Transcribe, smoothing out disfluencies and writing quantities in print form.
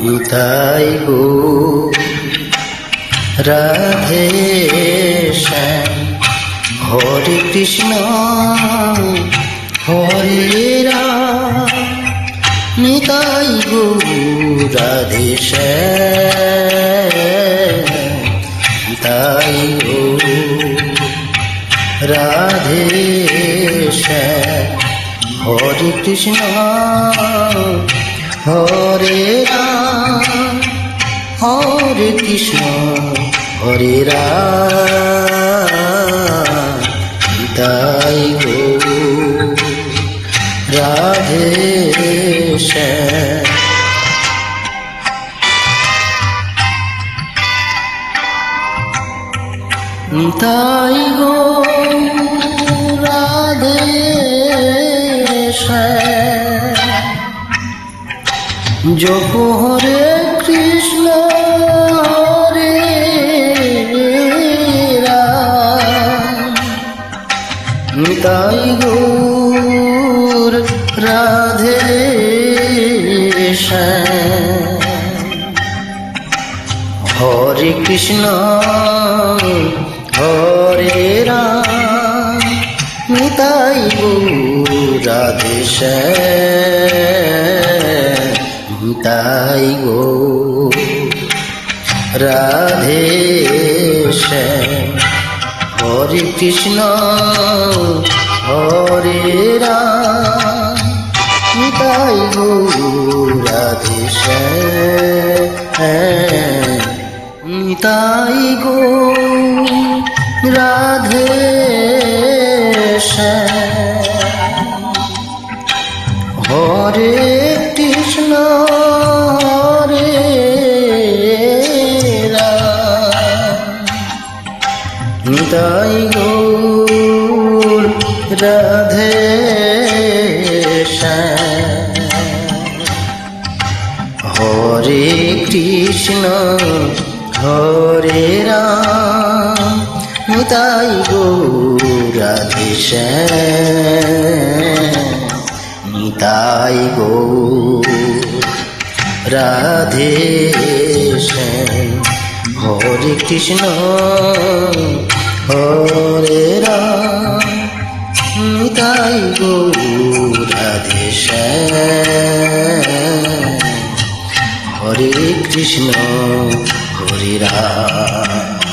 নিতাই গো রাধে শ্যাম। হরে কৃষ্ণ হরে রাম, নিতাই গো রাধে শ্যাম। নিতাই গো রাধে শ্যাম। হরে কৃষ্ণ হরে রাম, হরে কৃষ্ণ হরে রাম। নিতাই গো রাধে শ্যাম। নিতাই গো রাধে শ্যাম। জপ হরে কৃষ্ণ হরে রাম। নিতাই গৌর রাধে শ্যাম। হরে কৃষ্ণ হরে রাম, নিতাই গৌর রাধে শ্যাম। নিতাই গৌর রাধে শ্যাম। হরে কৃষ্ণ হরে রাম, নিতাই গৌর রাধে শ্যাম। নিতাই গৌর রাধে শ্যাম। হরে কৃষ্ণ হরে রাম, নিতাই গৌর রাধে শ্যাম। হরে কৃষ্ণ হরে রাম, নিতাই গৌর রাধে শ্যাম। নিতাই গৌর রাধে শ্যাম। হরে কৃষ্ণ হরে রাম, নিতাই গৌর রাধে শ্যাম। হরে কৃষ্ণ হরে রাম।